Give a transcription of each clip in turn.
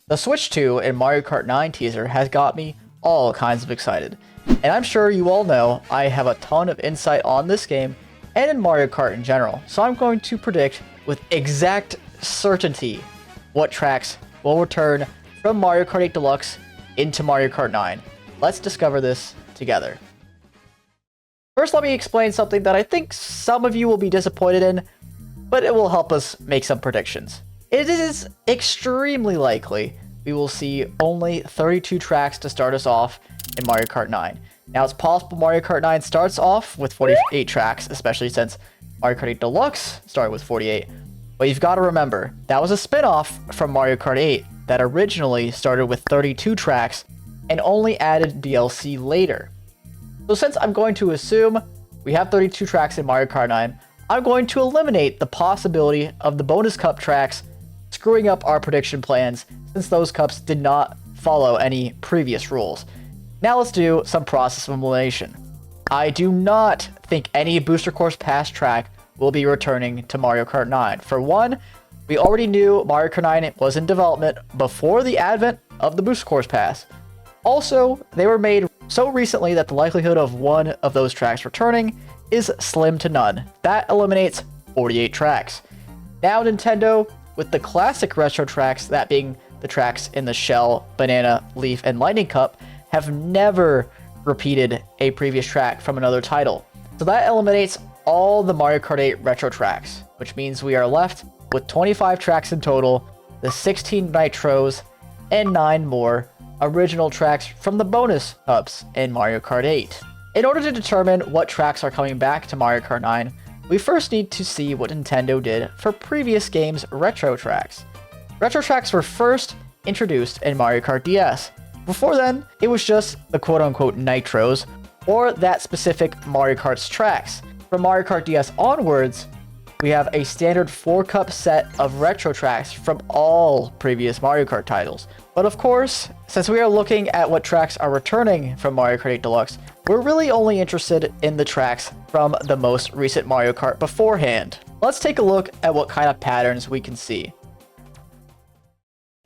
The Switch 2 and Mario Kart 9 teaser has got me all kinds of excited. And I'm sure you all know I have a ton of insight on this game and in Mario Kart in general. So I'm going to predict with exact certainty what tracks will return from Mario Kart 8 Deluxe into Mario Kart 9. Let's discover this together. First, let me explain something that I think some of you will be disappointed in, but it will help us make some predictions. It is extremely likely we will see only 32 tracks to start us off in Mario Kart 9. Now, it's possible Mario Kart 9 starts off with 48 tracks, especially since Mario Kart 8 Deluxe started with 48. But you've got to remember, that was a spin-off from Mario Kart 8 that originally started with 32 tracks and only added DLC later. So since I'm going to assume we have 32 tracks in Mario Kart 9, I'm going to eliminate the possibility of the bonus cup tracks screwing up our prediction plans, since those cups did not follow any previous rules. Now let's do some process of elimination. I do not think any Booster Course Pass track will be returning to Mario Kart 9. For one, we already knew Mario Kart 9 was in development before the advent of the Booster Course Pass. Also, they were made so recently that the likelihood of one of those tracks returning is slim to none. That eliminates 48 tracks. Now Nintendo, with the classic retro tracks, that being the tracks in the Shell, Banana, Leaf, and Lightning Cup, have never repeated a previous track from another title. So that eliminates all the Mario Kart 8 retro tracks, which means we are left with 25 tracks in total, the 16 Nitros, and 9 more original tracks from the bonus hubs in Mario Kart 8. In order to determine what tracks are coming back to Mario Kart 9, we first need to see what Nintendo did for previous games' retro tracks. Retro tracks were first introduced in Mario Kart DS. Before then, it was just the quote-unquote Nitros, or that specific Mario Kart's tracks. From Mario Kart DS onwards, we have a standard 4-cup set of retro tracks from all previous Mario Kart titles. But of course, since we are looking at what tracks are returning from Mario Kart 8 Deluxe, we're really only interested in the tracks from the most recent Mario Kart beforehand. Let's take a look at what kind of patterns we can see.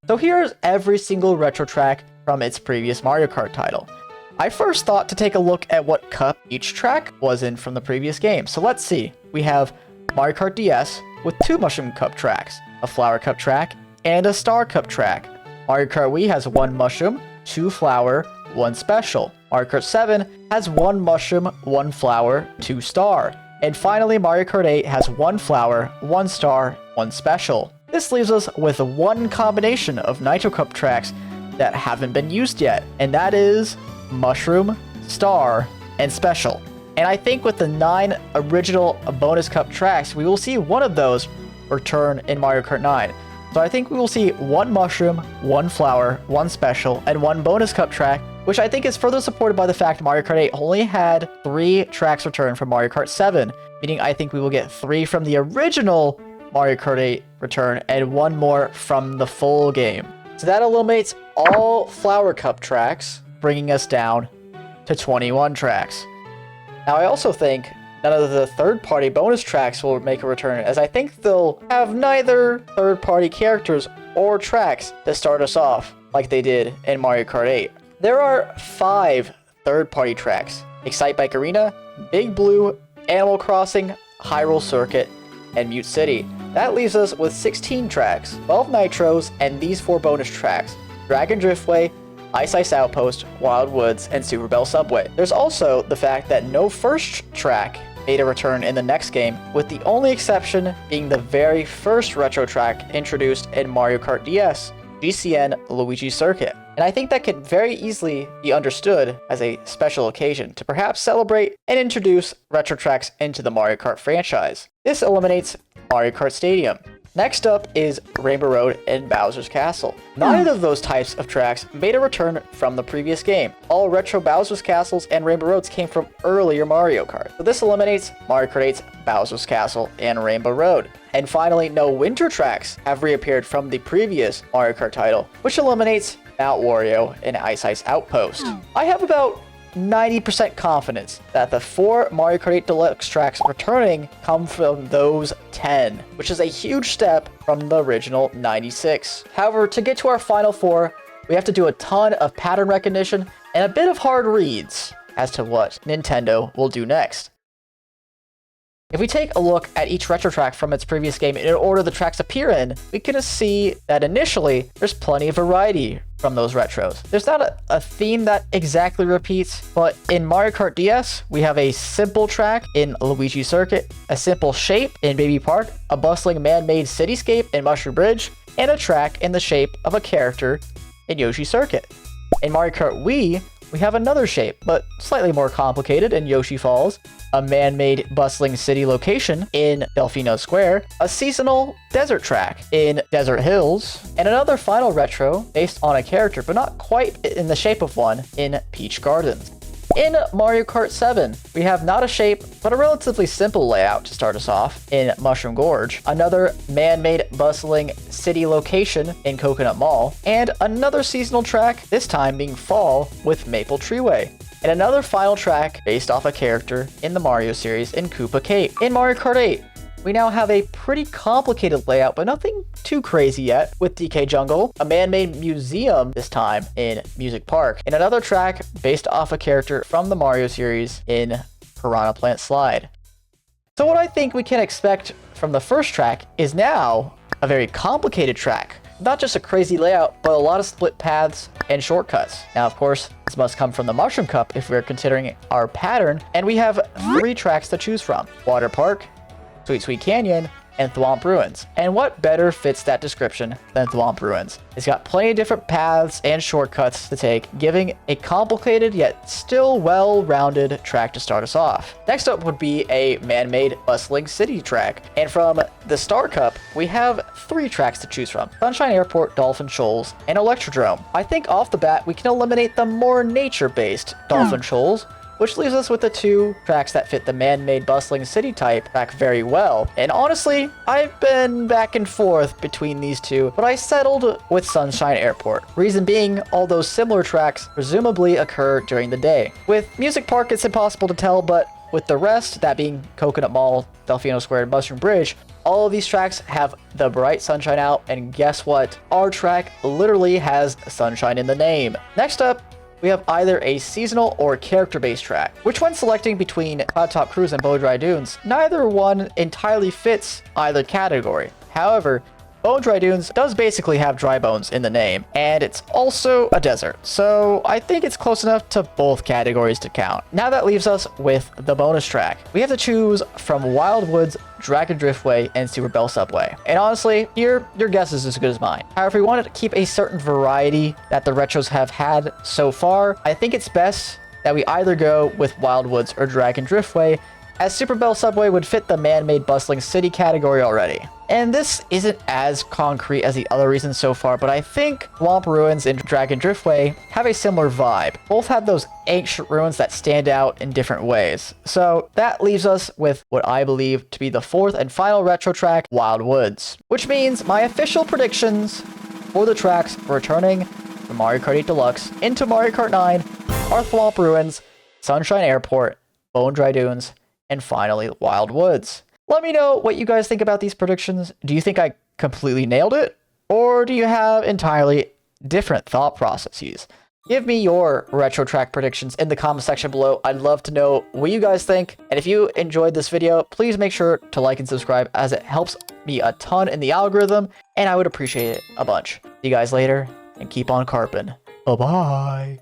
So here's every single retro track from its previous Mario Kart title. I first thought to take a look at what cup each track was in from the previous game. So let's see. We have Mario Kart DS with 2 Mushroom Cup tracks, a Flower Cup track, and a Star Cup track. Mario Kart Wii has 1 Mushroom, 2 Flower, 1 Special. Mario Kart 7 has 1 Mushroom, 1 Flower, 2 Star. And finally, Mario Kart 8 has 1 Flower, 1 Star, 1 Special. This leaves us with one combination of Nitro Cup tracks that haven't been used yet, and that is Mushroom, Star, and Special. And I think with the 9 original bonus cup tracks, we will see one of those return in Mario Kart 9. So I think we will see 1 Mushroom, 1 Flower, 1 Special, and 1 bonus cup track, which I think is further supported by the fact Mario Kart 8 only had 3 tracks return from Mario Kart 7, meaning I think we will get 3 from the original Mario Kart 8 return and 1 more from the full game. So that eliminates all Flower Cup tracks, bringing us down to 21 tracks. Now, I also think none of the third-party bonus tracks will make a return, as I think they'll have neither third-party characters or tracks to start us off like they did in Mario Kart 8. There are 5 third-party tracks: Excite Bike Arena, Big Blue, Animal Crossing, Hyrule Circuit, and Mute City. That leaves us with 16 tracks, 12 Nitros, and these 4 bonus tracks: Dragon Driftway, Ice Ice Outpost, Wild Woods, and Super Bell Subway. There's also the fact that no first track made a return in the next game, with the only exception being the very first retro track introduced in Mario Kart DS, GCN Luigi Circuit. And I think that could very easily be understood as a special occasion to perhaps celebrate and introduce retro tracks into the Mario Kart franchise. This eliminates Mario Kart Stadium. Next up is Rainbow Road and Bowser's Castle. Neither of those types of tracks made a return from the previous game. All retro Bowser's Castles and Rainbow Roads came from earlier Mario Kart. So this eliminates Mario Kart 8's Bowser's Castle and Rainbow Road. And finally, no winter tracks have reappeared from the previous Mario Kart title, which eliminates Mount Wario and Ice Ice Outpost. I have about 90% confidence that the 4 Mario Kart 8 Deluxe tracks returning come from those 10, which is a huge step from the original 96. However, to get to our final 4, we have to do a ton of pattern recognition and a bit of hard reads as to what Nintendo will do next. If we take a look at each retro track from its previous game in order the tracks appear in, we can see that initially there's plenty of variety from those retros. There's not a theme that exactly repeats, but in Mario Kart DS, we have a simple track in Luigi Circuit, a simple shape in Baby Park, a bustling man-made cityscape in Mushroom Bridge, and a track in the shape of a character in Yoshi Circuit. In Mario Kart Wii, we have another shape, but slightly more complicated in Yoshi Falls, a man-made bustling city location in Delfino Square, a seasonal desert track in Desert Hills, and another final retro based on a character, but not quite in the shape of one, in Peach Gardens. In Mario Kart 7, we have not a shape, but a relatively simple layout to start us off in Mushroom Gorge, another man-made bustling city location in Coconut Mall, and another seasonal track, this time being fall with Maple Treeway, and another final track based off a character in the Mario series in Koopa Cape. In Mario Kart 8, we now have a pretty complicated layout, but nothing too crazy yet, with DK Jungle, a man-made museum this time in Music Park, and another track based off a character from the Mario series in Piranha Plant Slide. So what I think we can expect from the first track is now a very complicated track. Not just a crazy layout, but a lot of split paths and shortcuts. Now, of course, this must come from the Mushroom Cup if we're considering our pattern, and we have 3 tracks to choose from: Water Park, Sweet Sweet Canyon, and Thwomp Ruins. And what better fits that description than Thwomp Ruins? It's got plenty of different paths and shortcuts to take, giving a complicated yet still well-rounded track to start us off. Next up would be a man-made bustling city track. And from the Star Cup, we have 3 tracks to choose from: Sunshine Airport, Dolphin Shoals, and Electrodrome. I think off the bat, we can eliminate the more nature-based Dolphin Shoals, which leaves us with the 2 tracks that fit the man-made bustling city type track very well. And honestly, I've been back and forth between these 2, but I settled with Sunshine Airport. Reason being, all those similar tracks presumably occur during the day. With Music Park, it's impossible to tell, but with the rest, that being Coconut Mall, Delfino Square, and Mushroom Bridge, all of these tracks have the bright sunshine out, and guess what? Our track literally has sunshine in the name. Next up, we have either a seasonal or character-based track, which when selecting between Cloud Top Cruise and Bow Dry Dunes, neither one entirely fits either category. However, Bone Dry Dunes does basically have dry bones in the name, and it's also a desert, so I think it's close enough to both categories to count. Now that leaves us with the bonus track. We have to choose from Wild Woods, Dragon Driftway, and Super Bell Subway. And honestly, your guess is as good as mine. However, if we wanted to keep a certain variety that the retros have had so far, I think it's best that we either go with Wild Woods or Dragon Driftway, as Super Bell Subway would fit the man-made bustling city category already. And this isn't as concrete as the other reasons so far, but I think Thwomp Ruins and Dragon Driftway have a similar vibe. Both have those ancient ruins that stand out in different ways. So that leaves us with what I believe to be the 4th and final retro track, Wild Woods. Which means my official predictions for the tracks returning from Mario Kart 8 Deluxe into Mario Kart 9 are Thwomp Ruins, Sunshine Airport, Bone Dry Dunes, and finally Wild Woods. Let me know what you guys think about these predictions. Do you think I completely nailed it? Or do you have entirely different thought processes? Give me your retro track predictions in the comment section below. I'd love to know what you guys think. And if you enjoyed this video, please make sure to like and subscribe, as it helps me a ton in the algorithm, and I would appreciate it a bunch. See you guys later, and keep on carping. Bye-bye.